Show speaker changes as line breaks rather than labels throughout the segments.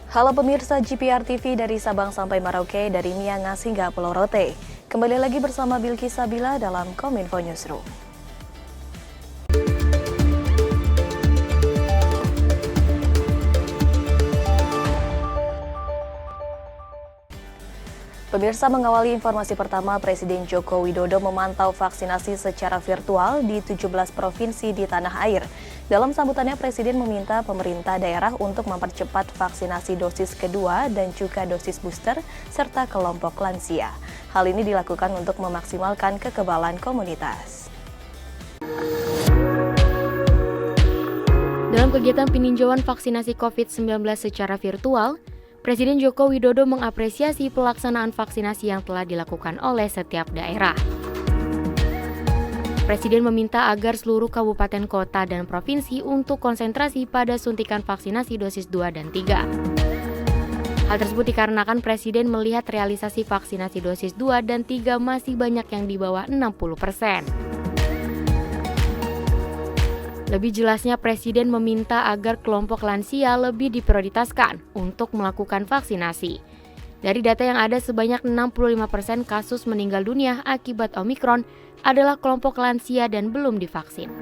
Halo pemirsa GPR TV dari Sabang sampai Merauke, dari Miangas hingga Pulau Rote. Kembali lagi bersama Bilki Sabila dalam Kominfo Newsroom. Pemirsa, mengawali informasi pertama, Presiden Joko Widodo memantau vaksinasi secara virtual di 17 provinsi di tanah air. Dalam sambutannya, Presiden meminta pemerintah daerah untuk mempercepat vaksinasi dosis kedua dan juga dosis booster, serta kelompok lansia. Hal ini dilakukan untuk memaksimalkan kekebalan komunitas.
Dalam kegiatan peninjauan vaksinasi COVID-19 secara virtual, Presiden Joko Widodo mengapresiasi pelaksanaan vaksinasi yang telah dilakukan oleh setiap daerah. Presiden meminta agar seluruh kabupaten kota dan provinsi untuk konsentrasi pada suntikan vaksinasi dosis 2 dan 3. Hal tersebut dikarenakan Presiden melihat realisasi vaksinasi dosis 2 dan 3 masih banyak yang di bawah 60%. Lebih jelasnya, Presiden meminta agar kelompok lansia lebih diprioritaskan untuk melakukan vaksinasi. Dari data yang ada, sebanyak 65% kasus meninggal dunia akibat Omikron adalah kelompok lansia dan belum divaksin.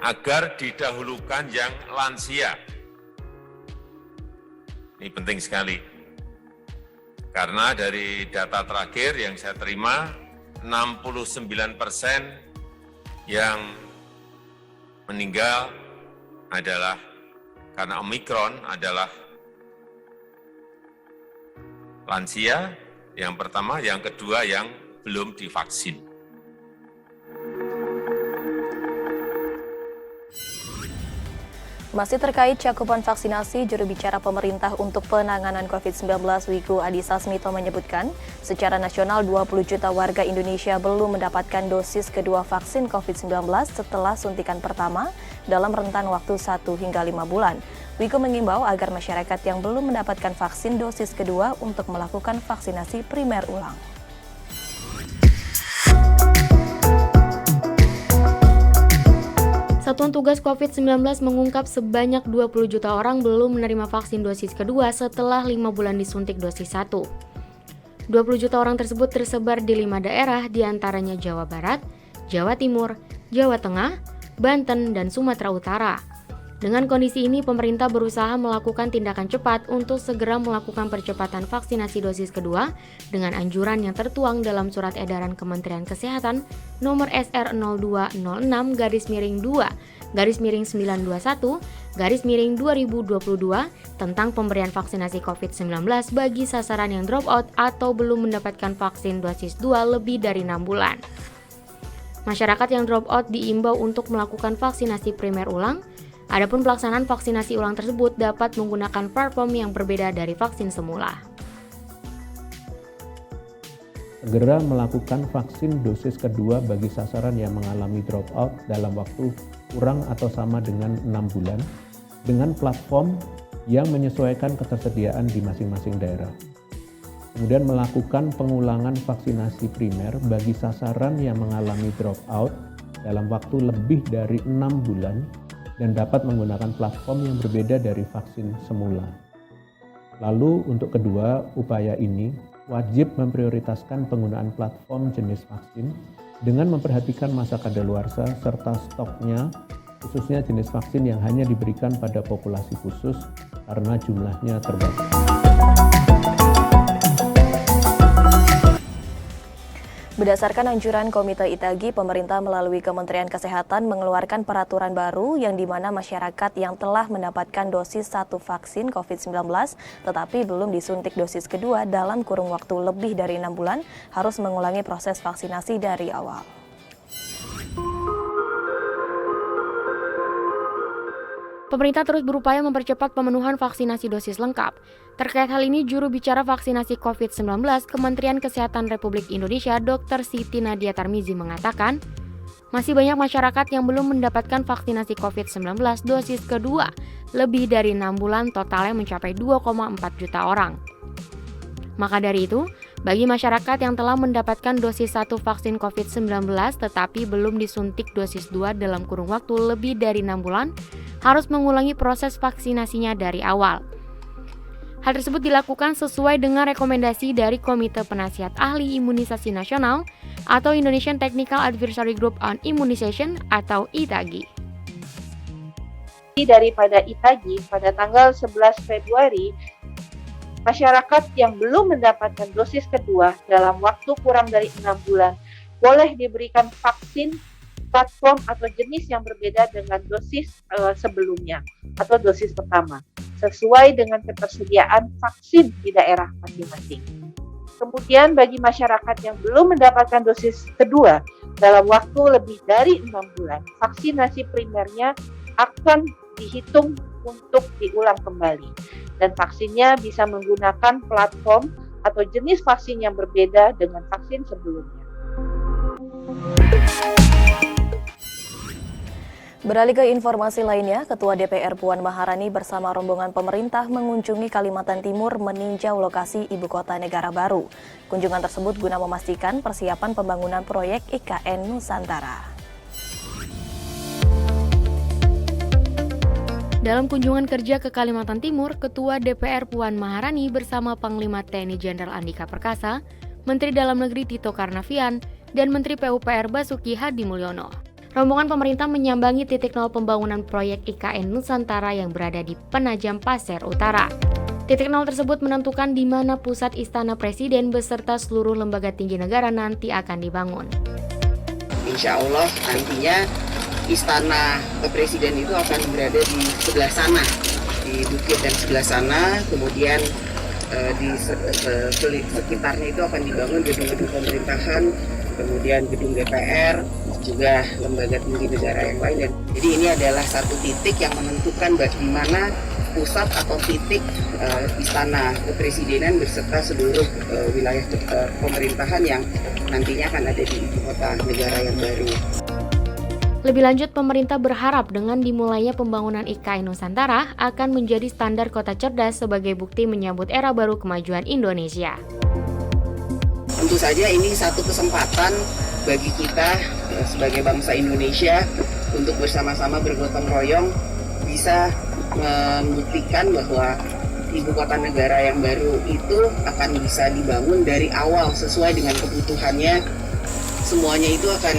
Agar didahulukan yang lansia. Ini penting sekali. Karena dari data terakhir yang saya terima, 69% yang meninggal adalah karena Omikron adalah lansia yang pertama, yang kedua yang belum divaksin.
Masih terkait cakupan vaksinasi, juru bicara pemerintah untuk penanganan COVID-19 Wiku Adhisa Smito menyebutkan, secara nasional 20 juta warga Indonesia belum mendapatkan dosis kedua vaksin COVID-19 setelah suntikan pertama dalam rentan waktu 1 hingga 5 bulan. Wiku mengimbau agar masyarakat yang belum mendapatkan vaksin dosis kedua untuk melakukan vaksinasi primer ulang.
Satuan Tugas COVID-19 mengungkap sebanyak 20 juta orang belum menerima vaksin dosis kedua setelah 5 bulan disuntik dosis 1. 20 juta orang tersebut tersebar di 5 daerah, diantaranya Jawa Barat, Jawa Timur, Jawa Tengah, Banten, dan Sumatera Utara. Dengan kondisi ini, pemerintah berusaha melakukan tindakan cepat untuk segera melakukan percepatan vaksinasi dosis kedua dengan anjuran yang tertuang dalam Surat Edaran Kementerian Kesehatan nomor SR 0206-2-921-2022 tentang pemberian vaksinasi COVID-19 bagi sasaran yang drop out atau belum mendapatkan vaksin dosis 2 lebih dari 6 bulan. Masyarakat yang drop out diimbau untuk melakukan vaksinasi primer ulang. Adapun pelaksanaan vaksinasi ulang tersebut dapat menggunakan platform yang berbeda dari vaksin semula.
Segera melakukan vaksin dosis kedua bagi sasaran yang mengalami dropout dalam waktu kurang atau sama dengan 6 bulan dengan platform yang menyesuaikan ketersediaan di masing-masing daerah. Kemudian melakukan pengulangan vaksinasi primer bagi sasaran yang mengalami dropout dalam waktu lebih dari 6 bulan dan dapat menggunakan platform yang berbeda dari vaksin semula. Lalu untuk kedua, upaya ini wajib memprioritaskan penggunaan platform jenis vaksin dengan memperhatikan masa kadaluarsa serta stoknya, khususnya jenis vaksin yang hanya diberikan pada populasi khusus karena jumlahnya terbatas.
Berdasarkan anjuran Komite Itagi, pemerintah melalui Kementerian Kesehatan mengeluarkan peraturan baru yang dimana masyarakat yang telah mendapatkan dosis 1 vaksin COVID-19 tetapi belum disuntik dosis kedua dalam kurun waktu lebih dari 6 bulan harus mengulangi proses vaksinasi dari awal.
Pemerintah terus berupaya mempercepat pemenuhan vaksinasi dosis lengkap. Terkait hal ini, juru bicara vaksinasi COVID-19 Kementerian Kesehatan Republik Indonesia Dr. Siti Nadia Tarmizi mengatakan, masih banyak masyarakat yang belum mendapatkan vaksinasi COVID-19 dosis kedua, lebih dari 6 bulan totalnya mencapai 2,4 juta orang. Maka dari itu, Bagi masyarakat yang telah mendapatkan dosis 1 vaksin COVID-19 tetapi belum disuntik dosis 2 dalam kurun waktu lebih dari 6 bulan, harus mengulangi proses vaksinasinya dari awal. Hal tersebut dilakukan sesuai dengan rekomendasi dari Komite Penasihat Ahli Imunisasi Nasional atau Indonesian Technical Advisory Group on Immunization atau ITAGI.
Daripada ITAGI pada tanggal 11 Februari, masyarakat yang belum mendapatkan dosis kedua dalam waktu kurang dari 6 bulan boleh diberikan vaksin platform atau jenis yang berbeda dengan dosis sebelumnya atau dosis pertama, sesuai dengan ketersediaan vaksin di daerah masing-masing. Kemudian bagi masyarakat yang belum mendapatkan dosis kedua dalam waktu lebih dari 6 bulan, vaksinasi primernya akan dihitung untuk diulang kembali. Dan vaksinnya bisa menggunakan platform atau jenis vaksin yang berbeda dengan vaksin sebelumnya.
Beralih ke informasi lainnya, Ketua DPR Puan Maharani bersama rombongan pemerintah mengunjungi Kalimantan Timur meninjau lokasi ibu kota negara baru. Kunjungan tersebut guna memastikan persiapan pembangunan proyek IKN Nusantara.
Dalam kunjungan kerja ke Kalimantan Timur, Ketua DPR Puan Maharani bersama Panglima TNI Jenderal Andika Perkasa, Menteri Dalam Negeri Tito Karnavian, dan Menteri PUPR Basuki Hadi Mulyono. Rombongan pemerintah menyambangi titik nol pembangunan proyek IKN Nusantara yang berada di Penajam Pasir Utara. Titik nol tersebut menentukan di mana pusat Istana Presiden beserta seluruh lembaga tinggi negara nanti akan dibangun.
Insya Allah nantinya Istana Presiden itu akan berada di sebelah sana, di bukit dan sebelah sana, kemudian di sekitarnya itu akan dibangun gedung-gedung pemerintahan, kemudian gedung DPR, juga lembaga tinggi negara yang lain. Dan jadi ini adalah satu titik yang menentukan di mana pusat atau titik Istana Kepresidenan beserta seluruh wilayah pemerintahan yang nantinya akan ada di ibu kota negara yang baru.
Lebih lanjut, pemerintah berharap dengan dimulainya pembangunan IKN Nusantara akan menjadi standar kota cerdas sebagai bukti menyambut era baru kemajuan Indonesia.
Tentu saja ini satu kesempatan bagi kita sebagai bangsa Indonesia untuk bersama-sama bergotong royong bisa membuktikan bahwa ibu kota negara yang baru itu akan bisa dibangun dari awal sesuai dengan kebutuhannya. Semuanya itu akan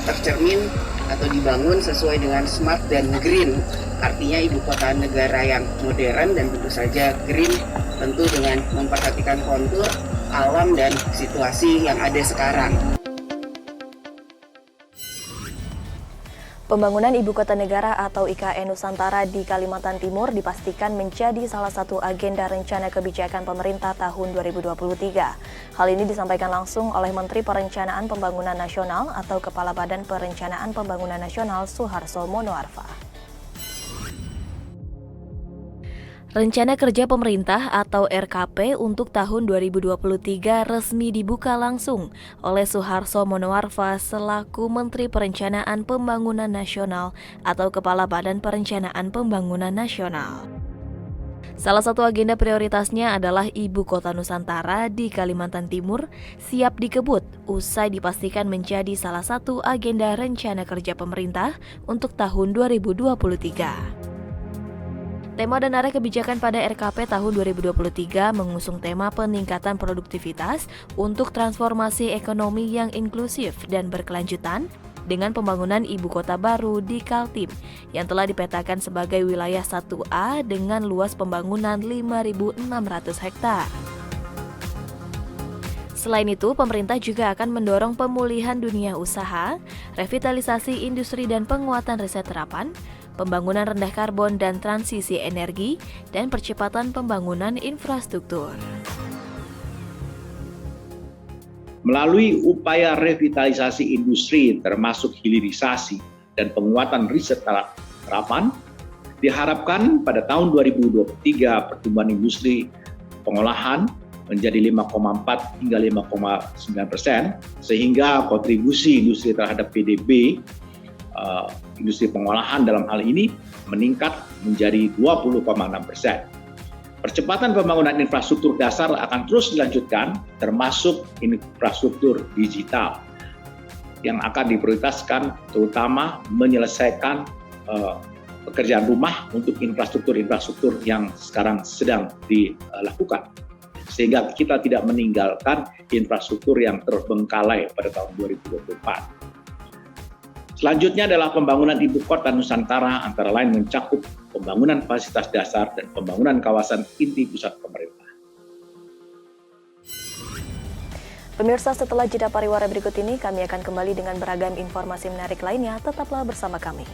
tercermin atau dibangun sesuai dengan smart dan green, artinya ibu kota negara yang modern dan tentu saja green, tentu dengan memperhatikan kontur alam dan situasi yang ada sekarang.
Pembangunan Ibu Kota Negara atau IKN Nusantara di Kalimantan Timur dipastikan menjadi salah satu agenda rencana kebijakan pemerintah tahun 2023. Hal ini disampaikan langsung oleh Menteri Perencanaan Pembangunan Nasional atau Kepala Badan Perencanaan Pembangunan Nasional Suharso Monoarfa. Rencana Kerja Pemerintah atau RKP untuk tahun 2023 resmi dibuka langsung oleh Suharso Monoarfa selaku Menteri Perencanaan Pembangunan Nasional atau Kepala Badan Perencanaan Pembangunan Nasional. Salah satu agenda prioritasnya adalah Ibu Kota Nusantara di Kalimantan Timur siap dikebut usai dipastikan menjadi salah satu agenda rencana kerja pemerintah untuk tahun 2023. Tema dan arah kebijakan pada RKP tahun 2023 mengusung tema peningkatan produktivitas untuk transformasi ekonomi yang inklusif dan berkelanjutan dengan pembangunan ibu kota baru di Kaltim yang telah dipetakan sebagai wilayah 1A dengan luas pembangunan 5.600 hektar. Selain itu, pemerintah juga akan mendorong pemulihan dunia usaha, revitalisasi industri dan penguatan riset terapan, pembangunan rendah karbon dan transisi energi, dan percepatan pembangunan infrastruktur.
Melalui upaya revitalisasi industri termasuk hilirisasi dan penguatan riset terapan, diharapkan pada tahun 2023 pertumbuhan industri pengolahan menjadi 5,4 hingga 5,9%, sehingga kontribusi industri terhadap PDB industri pengolahan dalam hal ini meningkat menjadi 20,6%. Percepatan pembangunan infrastruktur dasar akan terus dilanjutkan, termasuk infrastruktur digital yang akan diprioritaskan, terutama menyelesaikan pekerjaan rumah untuk infrastruktur yang sekarang sedang dilakukan, sehingga kita tidak meninggalkan infrastruktur yang terbengkalai pada tahun 2024. Selanjutnya adalah pembangunan ibu kota Nusantara, antara lain mencakup pembangunan fasilitas dasar dan pembangunan kawasan inti pusat pemerintah.
Pemirsa, setelah jeda pariwara berikut ini, kami akan kembali dengan beragam informasi menarik lainnya. Tetaplah bersama kami.